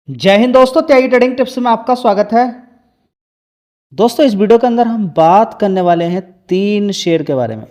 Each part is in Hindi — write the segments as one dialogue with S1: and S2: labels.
S1: जय हिंद दोस्तों, त्यागी ट्रेडिंग टिप्स में आपका स्वागत है। दोस्तों, इस वीडियो के अंदर हम बात करने वाले हैं तीन शेयर के बारे में।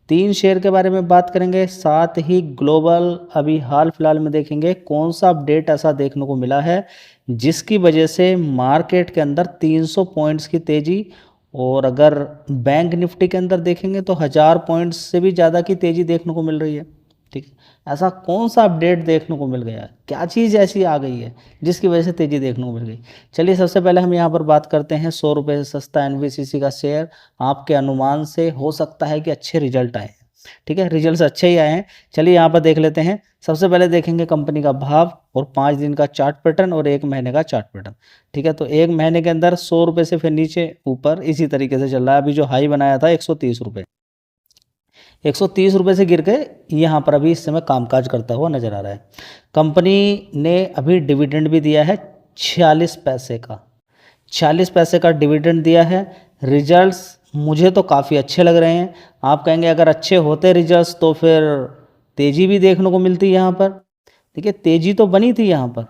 S1: तीन शेयर के बारे में बात करेंगे, साथ ही ग्लोबल अभी हाल फिलहाल में देखेंगे कौन सा अपडेट ऐसा देखने को मिला है जिसकी वजह से मार्केट के अंदर 300 पॉइंट्स की तेजी, और अगर बैंक निफ्टी के अंदर देखेंगे तो 1000 पॉइंट्स से भी ज़्यादा की तेजी देखने को मिल रही है। ठीक है, ऐसा कौन सा अपडेट देखने को मिल गया, क्या चीज़ ऐसी आ गई है जिसकी वजह से तेज़ी देखने को मिल गई। चलिए, सबसे पहले हम यहाँ पर बात करते हैं 100 रुपये से सस्ता एनवीसीसी का शेयर। आपके अनुमान से हो सकता है कि अच्छे रिजल्ट आए। ठीक है, रिजल्ट्स अच्छे ही आए हैं। चलिए यहाँ पर देख लेते हैं। सबसे पहले देखेंगे कंपनी का भाव और 5 दिन का चार्ट पैटर्न और 1 महीने का चार्ट पैटर्न। ठीक है, तो 1 महीने के अंदर 100 रुपये से फिर नीचे ऊपर इसी तरीके से चल रहा है। अभी जो हाई बनाया था 130 रुपये, 130 रुपये से गिर के यहाँ पर अभी इस समय कामकाज करता हुआ नजर आ रहा है। कंपनी ने अभी डिविडेंड भी दिया है 46 पैसे का, 46 पैसे का डिविडेंड दिया है। रिजल्ट्स मुझे तो काफ़ी अच्छे लग रहे हैं। आप कहेंगे अगर अच्छे होते रिजल्ट्स तो फिर तेज़ी भी देखने को मिलती यहाँ पर। देखिए, तेज़ी तो बनी थी यहाँ पर।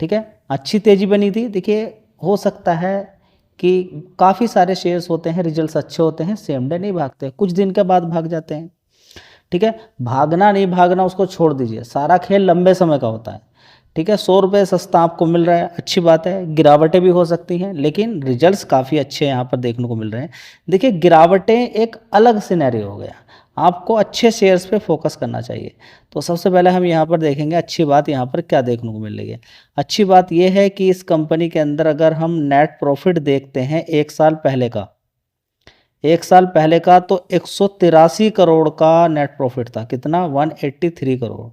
S1: ठीक है, अच्छी तेज़ी बनी थी। देखिए, हो सकता है कि काफ़ी सारे शेयर्स होते हैं, रिजल्ट्स अच्छे होते हैं, सेम डे नहीं भागते, कुछ दिन के बाद भाग जाते हैं। ठीक है, भागना नहीं भागना उसको छोड़ दीजिए, सारा खेल लंबे समय का होता है। ठीक है, 100 रुपये सस्ता आपको मिल रहा है, अच्छी बात है। गिरावटें भी हो सकती हैं, लेकिन रिजल्ट्स काफ़ी अच्छे यहाँ पर देखने को मिल रहे हैं। देखिए, गिरावटें एक अलग सिनेरियो हो गया, आपको अच्छे शेयर्स पे फोकस करना चाहिए। तो सबसे पहले हम यहाँ पर देखेंगे अच्छी बात यहाँ पर क्या देखने को मिल रही है। अच्छी बात यह है कि इस कंपनी के अंदर अगर हम नेट प्रॉफिट देखते हैं 1 साल पहले का, 1 साल पहले का तो 183 करोड़ का नेट प्रॉफिट था। कितना? 183 करोड़।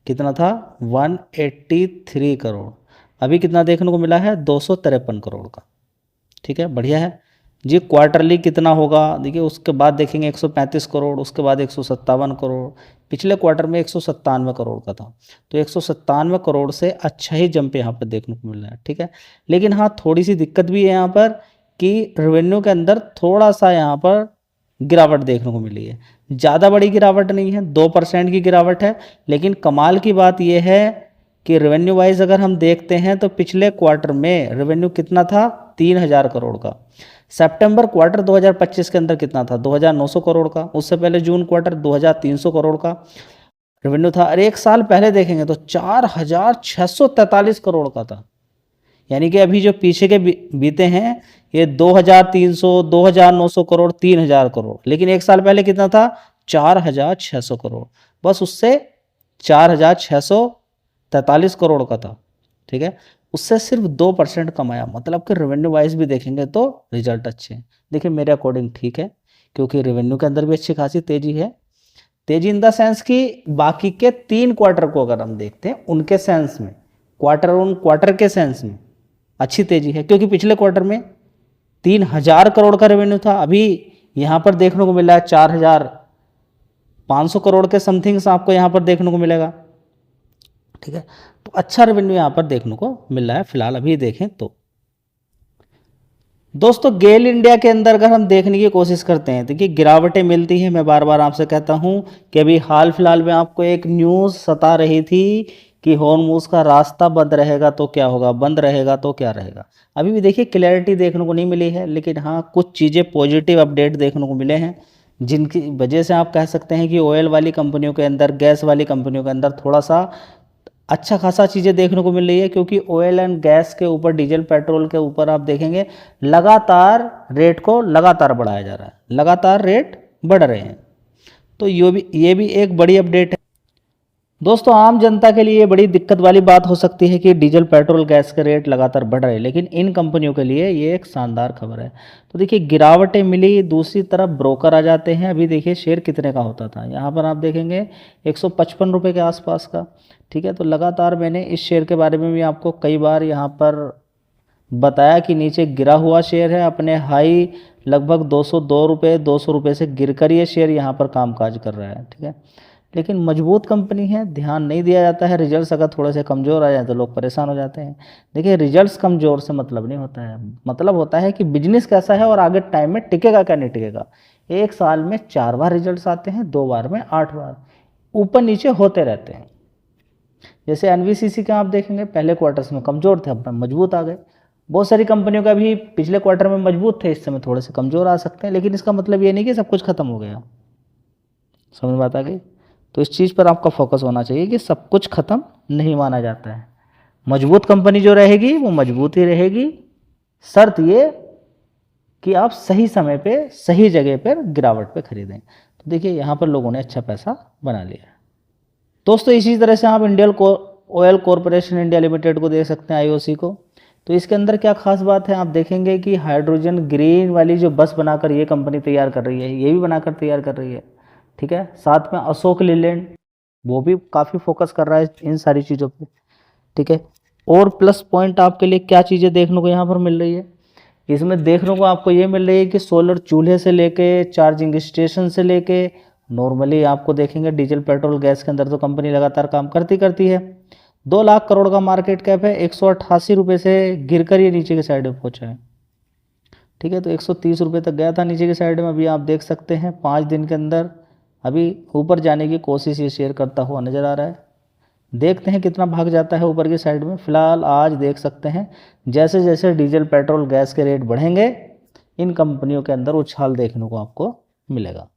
S1: कितना था? 183 करोड़। अभी कितना देखने को मिला है? 253 करोड़ का। ठीक है, बढ़िया है जी। क्वार्टरली कितना होगा देखिए, उसके बाद देखेंगे 135 करोड़, उसके बाद 157 करोड़, पिछले क्वार्टर में 197 करोड़ का था। तो 197 करोड़ से अच्छा ही जंप यहाँ पर देखने को मिल रहा है। ठीक है, लेकिन हाँ, थोड़ी सी दिक्कत भी है यहाँ पर कि रेवेन्यू के अंदर थोड़ा सा यहाँ पर गिरावट देखने को मिली है। ज़्यादा बड़ी गिरावट नहीं है, 2% की गिरावट है। लेकिन कमाल की बात यह है कि रेवेन्यू वाइज अगर हम देखते हैं तो पिछले क्वार्टर में रेवेन्यू कितना था? 3000 करोड़ का। सितंबर क्वार्टर 2025 के अंदर कितना था? 2900 करोड़ का। उससे पहले जून क्वार्टर 2300 करोड़ का रेवेन्यू था। और 1 साल पहले देखेंगे तो 4643 करोड़ का था। यानी कि अभी जो पीछे के बीते हैं ये 2300, 2900 करोड़, 3000 करोड़, लेकिन 1 साल पहले कितना था? 4600 करोड़। बस उससे 4643 करोड़ का था। ठीक है, उससे सिर्फ 2% कमाया। मतलब कि रेवेन्यू वाइज भी देखेंगे तो रिजल्ट अच्छे हैं। देखिए, मेरे अकॉर्डिंग ठीक है, क्योंकि रेवेन्यू के अंदर भी अच्छी खासी तेजी है। तेजी इन द सेंस कि बाकी के 3 क्वार्टर को अगर हम देखते हैं उनके सेंस में, क्वार्टर ऑन क्वार्टर के सेंस में अच्छी तेजी है। क्योंकि पिछले क्वार्टर में 3000 करोड़ का रेवेन्यू था, अभी यहाँ पर देखने को मिला है 4500 करोड़ के समथिंग आपको यहाँ पर देखने को मिलेगा। ठीक है, तो अच्छा रेवेन्यू यहाँ पर देखने को मिल रहा है फिलहाल अभी देखें तो। दोस्तों, गेल इंडिया के अंदर अगर हम देखने की कोशिश करते हैं, देखिए गिरावटें मिलती हैं। मैं बार बार आपसे कहता हूं कि अभी हाल फिलहाल में आपको एक न्यूज़ सता रही थी कि हॉर्मुज़ का रास्ता बंद रहेगा तो क्या होगा, बंद रहेगा तो क्या रहेगा। अभी भी देखिए क्लैरिटी देखने को नहीं मिली है, लेकिन हाँ, कुछ चीज़ें पॉजिटिव अपडेट देखने को मिले हैं जिनकी वजह से आप कह सकते हैं कि ऑयल वाली कंपनियों के अंदर, गैस वाली कंपनियों के अंदर थोड़ा सा अच्छा खासा चीज़ें देखने को मिल रही है। क्योंकि ऑयल एंड गैस के ऊपर, डीजल पेट्रोल के ऊपर आप देखेंगे लगातार रेट को लगातार बढ़ाया जा रहा है, लगातार रेट बढ़ रहे हैं। तो ये भी एक बड़ी अपडेट है। दोस्तों, आम जनता के लिए बड़ी दिक्कत वाली बात हो सकती है कि डीजल पेट्रोल गैस के रेट लगातार बढ़ रहे हैं, लेकिन इन कंपनियों के लिए ये एक शानदार खबर है। तो देखिए, गिरावटें मिली, दूसरी तरफ ब्रोकर आ जाते हैं। अभी देखिए शेयर कितने का होता था, यहाँ पर आप देखेंगे 155 रुपये के आसपास का। ठीक है, तो लगातार मैंने इस शेयर के बारे में भी आपको कई बार यहाँ पर बताया कि नीचे गिरा हुआ शेयर है। अपने हाई लगभग 202 रुपये, 200 रुपये से गिर कर ये शेयर यहाँ पर कामकाज कर रहा है। ठीक है, लेकिन मजबूत कंपनी है, ध्यान नहीं दिया जाता है। रिजल्ट्स अगर थोड़े से कमज़ोर आ जाए तो लोग परेशान हो जाते हैं। देखिए, रिजल्ट्स कमज़ोर से मतलब नहीं होता है, मतलब होता है कि बिजनेस कैसा है और आगे टाइम में टिकेगा क्या नहीं टिकेगा। 1 साल में 4 बार रिजल्ट्स आते हैं, 2 बार में 8 बार, ऊपर नीचे होते रहते हैं। जैसे एनवीसीसी का आप देखेंगे पहले क्वार्टर्स में कमज़ोर थे, अब मजबूत आ गए। बहुत सारी कंपनियों का भी पिछले क्वार्टर में मजबूत थे, इस समय थोड़े से कमज़ोर आ सकते हैं, लेकिन इसका मतलब ये नहीं कि सब कुछ खत्म हो गया। समझ में बात आ गई? तो इस चीज़ पर आपका फोकस होना चाहिए कि सब कुछ खत्म नहीं माना जाता है। मजबूत कंपनी जो रहेगी वो मजबूत ही रहेगी, शर्त ये कि आप सही समय पे सही जगह पर गिरावट पे खरीदें। तो देखिए यहाँ पर लोगों ने अच्छा पैसा बना लिया। दोस्तों इसी तरह से आप Indian oil corporation India limited को देख सकते हैं, आईओसी को। तो इसके अंदर क्या खास बात है, आप देखेंगे कि हाइड्रोजन ग्रीन वाली जो बस बनाकर ये कंपनी तैयार कर रही है, ये भी बनाकर तैयार कर रही है, ठीक है। साथ में अशोक लीलैंड वो भी काफ़ी फोकस कर रहा है इन सारी चीज़ों पे, ठीक है। और प्लस पॉइंट आपके लिए क्या चीज़ें देखने को यहाँ पर मिल रही है, इसमें देखने को आपको ये मिल रही है कि सोलर चूल्हे से लेके चार्जिंग स्टेशन से लेके नॉर्मली आपको देखेंगे डीजल पेट्रोल गैस के अंदर तो कंपनी लगातार काम करती है। 2 लाख करोड़ का मार्केट कैप है, 188 रुपये से गिरकर ये नीचे की साइड में पहुंचा है, ठीक है। तो 130 रुपये तक गया था नीचे की साइड में, अभी आप देख सकते हैं 5 दिन के अंदर अभी ऊपर जाने की कोशिश ये शेयर करता हुआ नज़र आ रहा है। देखते हैं कितना भाग जाता है ऊपर की साइड में। फिलहाल आज देख सकते हैं जैसे जैसे डीजल पेट्रोल गैस के रेट बढ़ेंगे इन कंपनियों के अंदर उछाल देखने को आपको मिलेगा।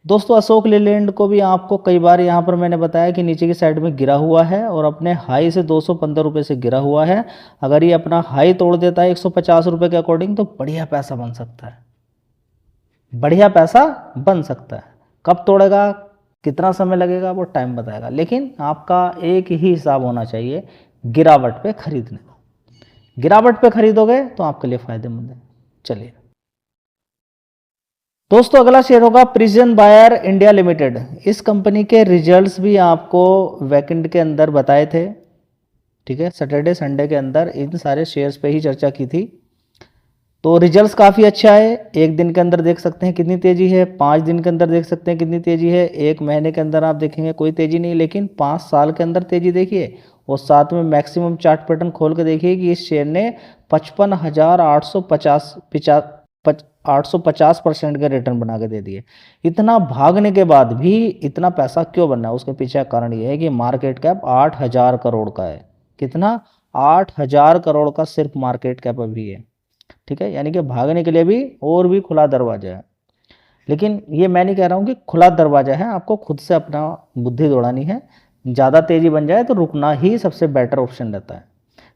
S1: दोस्तों अशोक लीलैंड को भी आपको कई बार यहाँ पर मैंने बताया कि नीचे की साइड में गिरा हुआ है और अपने हाई से 215 रुपये से गिरा हुआ है। अगर ये अपना हाई तोड़ देता है 150 रुपये के अकॉर्डिंग तो बढ़िया पैसा बन सकता है, बढ़िया पैसा बन सकता है। कब तोड़ेगा, कितना समय लगेगा, वो टाइम बताएगा, लेकिन आपका एक ही हिसाब होना चाहिए गिरावट पे खरीदने का। गिरावट पे खरीदोगे तो आपके लिए फायदेमंद है। चलिए दोस्तों अगला शेयर होगा प्रिजन बायर इंडिया लिमिटेड। इस कंपनी के रिजल्ट्स भी आपको वीकेंड के अंदर बताए थे, ठीक है। सैटरडे संडे के अंदर इन सारे शेयर्स पे ही चर्चा की थी। तो रिजल्ट्स काफ़ी अच्छा है। एक दिन के अंदर देख सकते हैं कितनी तेज़ी है, 5 दिन के अंदर देख सकते हैं कितनी तेज़ी है, 1 महीने के अंदर आप देखेंगे कोई तेज़ी नहीं, लेकिन 5 साल के अंदर तेज़ी देखिए। और साथ में मैक्सिमम चार्ट पैटर्न खोल के देखिए कि इस शेयर ने 850% के रिटर्न बना के दे दिए। इतना भागने के बाद भी इतना पैसा क्यों बनना है, उसके पीछे का कारण ये है कि मार्केट कैप 8000 करोड़ का है। कितना? 8000 करोड़ का सिर्फ मार्केट कैप अभी है, ठीक है। यानी कि भागने के लिए भी और भी खुला दरवाजा है। लेकिन ये मैं नहीं कह रहा हूँ कि खुला दरवाजा है, आपको खुद से अपना बुद्धि दौड़ानी है। ज़्यादा तेज़ी बन जाए तो रुकना ही सबसे बेटर ऑप्शन रहता है,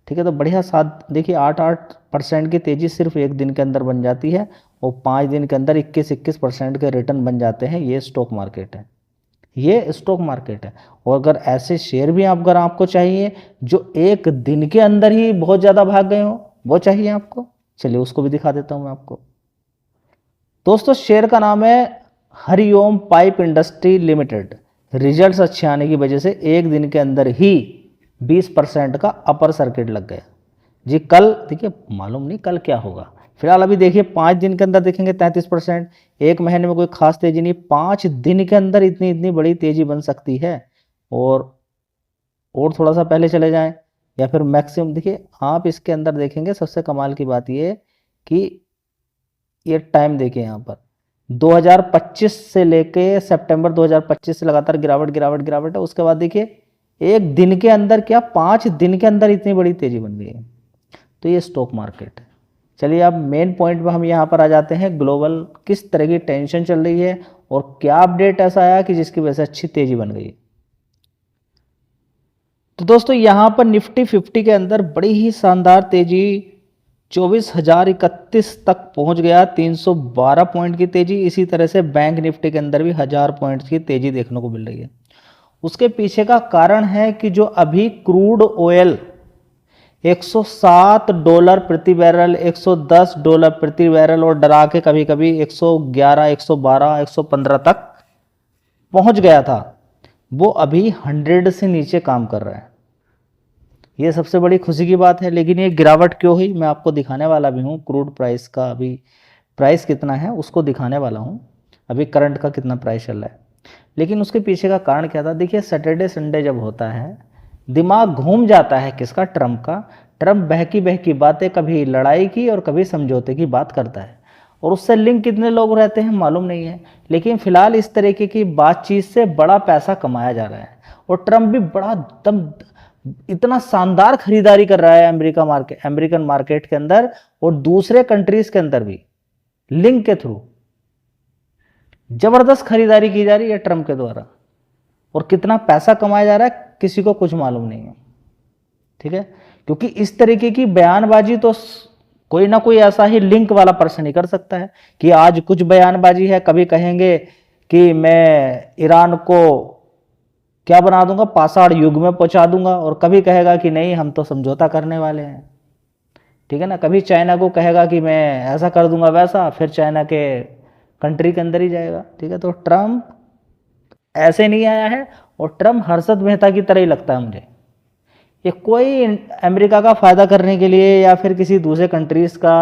S1: ठीक है। तो बढ़िया साथ देखिए 8% की तेज़ी सिर्फ एक दिन के अंदर बन जाती है और 5 दिन के अंदर 21% के रिटर्न बन जाते हैं। ये स्टॉक मार्केट है, ये स्टॉक मार्केट है। और अगर ऐसे शेयर भी अगर आपको चाहिए जो एक दिन के अंदर ही बहुत ज़्यादा भाग गए हो, वो चाहिए आपको, चलिए उसको भी दिखा देता हूँ मैं आपको। दोस्तों शेयर का नाम है Hariom pipe industry limited. Results अच्छे आने की वजह से एक दिन के अंदर ही 20% का अपर सर्किट लग गया जी। कल देखिए मालूम नहीं कल क्या होगा, फिलहाल अभी देखिए 5 दिन के अंदर देखेंगे 33%, एक महीने में कोई खास तेजी नहीं, 5 दिन के अंदर इतनी बड़ी तेजी बन सकती है। और थोड़ा सा पहले चले जाएं या फिर मैक्सिमम देखिए आप इसके अंदर देखेंगे। सबसे कमाल की बात ये कि ये टाइम देखिए यहाँ पर 2025 से लेके सितंबर 2025 से लगातार गिरावट है। उसके बाद देखिए एक दिन के अंदर क्या 5 दिन के अंदर इतनी बड़ी तेजी बन गई है। तो ये स्टॉक मार्केट है। चलिए अब मेन पॉइंट पर हम यहाँ पर आ जाते हैं। ग्लोबल किस तरह की टेंशन चल रही है और क्या अपडेट ऐसा आया कि जिसकी वजह से अच्छी तेजी बन गई। तो दोस्तों यहाँ पर निफ्टी 50 के अंदर बड़ी ही शानदार तेजी 24,031 तक पहुँच गया, 312 पॉइंट की तेजी। इसी तरह से बैंक निफ्टी के अंदर भी 1000 पॉइंट्स की तेजी देखने को मिल रही है। उसके पीछे का कारण है कि जो अभी क्रूड ऑयल $107 प्रति बैरल, $110 प्रति बैरल और डरा के कभी कभी 111, 112, 115 तक पहुंच गया था, वो अभी 100 से नीचे काम कर रहा है। ये सबसे बड़ी खुशी की बात है। लेकिन ये गिरावट क्यों हुई मैं आपको दिखाने वाला भी हूँ। क्रूड प्राइस का अभी प्राइस कितना है उसको दिखाने वाला हूँ, अभी करंट का कितना प्राइस चल रहा है। लेकिन उसके पीछे का कारण क्या था, देखिए सैटरडे संडे जब होता है दिमाग घूम जाता है किसका, ट्रम्प का। ट्रम्प बहकी बहकी बातें, कभी लड़ाई की और कभी समझौते की बात करता है और उससे लिंक कितने लोग रहते हैं मालूम नहीं है। लेकिन फिलहाल इस तरीके की बातचीत से बड़ा पैसा कमाया जा रहा है और ट्रम्प भी बड़ा दम इतना शानदार खरीदारी कर रहा है अमेरिकन मार्केट के अंदर और दूसरे कंट्रीज के अंदर भी लिंक के थ्रू जबरदस्त खरीदारी की जा रही है ट्रम्प के द्वारा, और कितना पैसा कमाया जा रहा है किसी को कुछ मालूम नहीं है। ठीक है, क्योंकि इस तरीके की बयानबाजी तो कोई ना कोई ऐसा ही लिंक वाला पर्सन ही कर सकता है कि आज कुछ बयानबाजी है, कभी कहेंगे कि मैं ईरान को क्या बना दूंगा, पाषाण युग में पहुंचा दूंगा, और कभी कहेगा कि नहीं हम तो समझौता करने वाले हैं। ठीक है ना, कभी चाइना को कहेगा कि मैं ऐसा कर दूंगा वैसा, फिर चाइना के कंट्री के अंदर ही जाएगा। ठीक है, तो ट्रम्प ऐसे नहीं आया है, और ट्रम्प हर्षद मेहता की तरह ही लगता है मुझे। ये कोई अमेरिका का फ़ायदा करने के लिए या फिर किसी दूसरे कंट्रीज़ का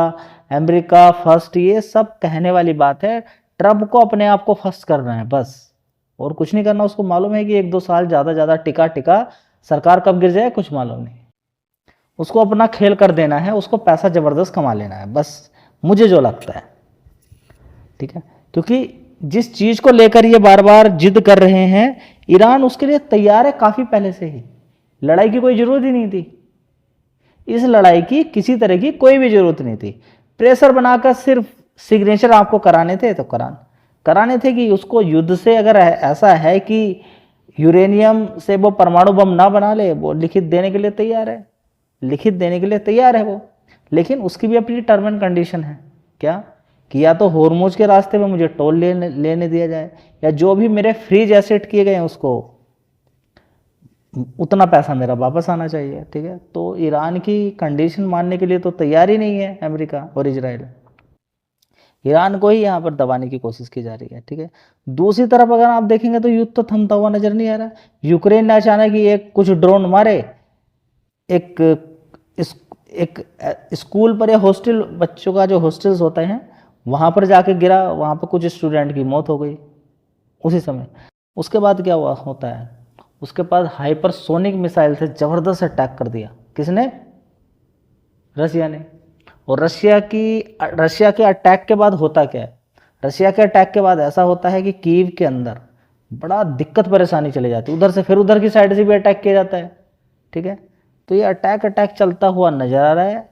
S1: अमेरिका फर्स्ट, ये सब कहने वाली बात है। ट्रम्प को अपने आप को फर्स्ट करना है बस, और कुछ नहीं करना। उसको मालूम है कि 1-2 साल ज़्यादा टिका सरकार कब गिर जाए कुछ मालूम नहीं। उसको अपना खेल कर देना है, उसको पैसा ज़बरदस्त कमा लेना है बस, मुझे जो लगता है। ठीक है, क्योंकि जिस चीज़ को लेकर ये बार बार जिद कर रहे हैं, ईरान उसके लिए तैयार है काफ़ी पहले से ही। लड़ाई की कोई ज़रूरत ही नहीं थी, इस लड़ाई की किसी तरह की कोई भी ज़रूरत नहीं थी। प्रेशर बनाकर सिर्फ सिग्नेचर आपको कराने थे तो कराने थे कि उसको युद्ध से, अगर ऐसा है कि यूरेनियम से वो परमाणु बम ना बना ले, वो लिखित देने के लिए तैयार है, लिखित देने के लिए तैयार है वो। लेकिन उसकी भी अपनी टर्म एंड कंडीशन है, क्या कि या तो होर्मुज के रास्ते में मुझे टोल लेने दिया जाए, या जो भी मेरे फ्रीज एसेट किए गए हैं उसको उतना पैसा मेरा वापस आना चाहिए। ठीक है, तो ईरान की कंडीशन मानने के लिए तो तैयार ही नहीं है अमेरिका और इजराइल। ईरान को ही यहाँ पर दबाने की कोशिश की जा रही है। ठीक है, दूसरी तरफ अगर आप देखेंगे तो युद्ध तो थमता हुआ नजर नहीं आ रहा। यूक्रेन ने अचानक ही कुछ ड्रोन मारे, एक स्कूल पर या हॉस्टल, बच्चों का जो हॉस्टल्स होते हैं वहाँ पर जाके गिरा, वहाँ पर कुछ स्टूडेंट की मौत हो गई उसी समय। उसके बाद क्या होता है, उसके बाद हाइपरसोनिक मिसाइल से ज़बरदस्त अटैक कर दिया। किसने? रसिया ने। और रशिया के अटैक के बाद होता क्या है, रशिया के अटैक के बाद ऐसा होता है कि कीव के अंदर बड़ा दिक्कत परेशानी चली जाती है, उधर से फिर उधर की साइड से भी अटैक किया जाता है। ठीक है, तो ये अटैक चलता हुआ नजर आ रहा है।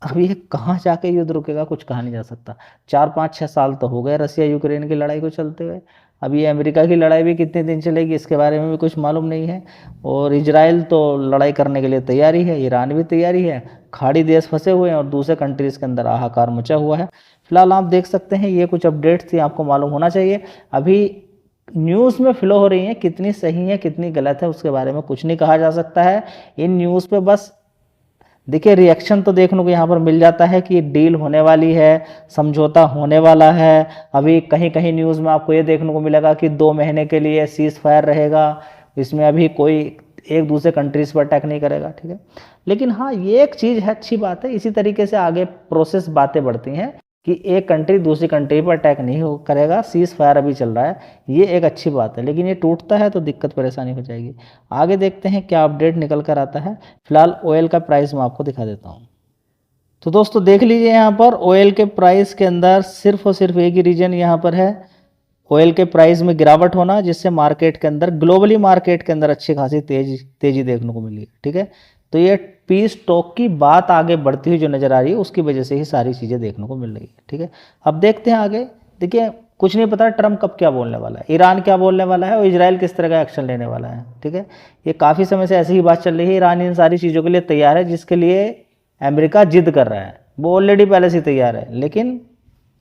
S1: अब ये कहाँ जाके युद्ध रुकेगा कुछ कहा नहीं जा सकता। 4-5-6 साल तो हो गए रसिया यूक्रेन की लड़ाई को चलते हुए। अब ये अमेरिका की लड़ाई भी कितने दिन चलेगी इसके बारे में भी कुछ मालूम नहीं है। और इजराइल तो लड़ाई करने के लिए तैयारी है, ईरान भी तैयारी है, खाड़ी देश फंसे हुए हैं और दूसरे कंट्रीज़ के अंदर हाहाकार मचा हुआ है। फिलहाल आप देख सकते हैं ये कुछ अपडेट्स थी, आपको मालूम होना चाहिए। अभी न्यूज़ में फ्लो हो रही हैं, कितनी सही है कितनी गलत है उसके बारे में कुछ नहीं कहा जा सकता है। इन न्यूज़ पे बस देखिए रिएक्शन तो देखने को यहाँ पर मिल जाता है कि डील होने वाली है, समझौता होने वाला है। अभी कहीं कहीं न्यूज़ में आपको ये देखने को मिलेगा कि 2 महीने के लिए सीज फायर रहेगा, इसमें अभी कोई एक दूसरे कंट्रीज़ पर अटैक नहीं करेगा। ठीक है, लेकिन हाँ ये एक चीज़ है, अच्छी बात है, इसी तरीके से आगे प्रोसेस बातें बढ़ती हैं कि एक कंट्री दूसरी कंट्री पर अटैक नहीं करेगा, सीज फायर अभी चल रहा है, ये एक अच्छी बात है। लेकिन ये टूटता है तो दिक्कत परेशानी हो जाएगी। आगे देखते हैं क्या अपडेट निकल कर आता है। फिलहाल ऑयल का प्राइस मैं आपको दिखा देता हूँ। तो दोस्तों देख लीजिए यहाँ पर ऑयल के प्राइस के अंदर सिर्फ और सिर्फ एक ही रीजन यहाँ पर है, ऑयल के प्राइस में गिरावट होना, जिससे मार्केट के अंदर ग्लोबली मार्केट के अंदर अच्छी खासी तेजी देखने को मिली है। ठीक है, तो ये पीस टॉक की बात आगे बढ़ती हुई जो नज़र आ रही है उसकी वजह से ही सारी चीज़ें देखने को मिल रही है। ठीक है, अब देखते हैं आगे। देखिए कुछ नहीं पता ट्रम्प कब क्या बोलने वाला है, ईरान क्या बोलने वाला है और इजराइल किस तरह का एक्शन लेने वाला है। ठीक है, ये काफ़ी समय से ऐसी ही बात चल रही है। ईरान इन सारी चीज़ों के लिए तैयार है जिसके लिए अमेरिका जिद कर रहा है, वो ऑलरेडी पहले से तैयार है। लेकिन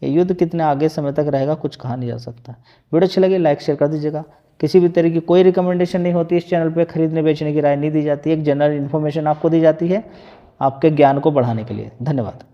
S1: ये युद्ध कितने आगे समय तक रहेगा कुछ कहा नहीं जा सकता। वीडियो अच्छी लगी लाइक शेयर कर दीजिएगा। किसी भी तरह की कोई रिकमेंडेशन नहीं होती इस चैनल पे, खरीदने बेचने की राय नहीं दी जाती, एक जनरल इन्फॉर्मेशन आपको दी जाती है आपके ज्ञान को बढ़ाने के लिए। धन्यवाद।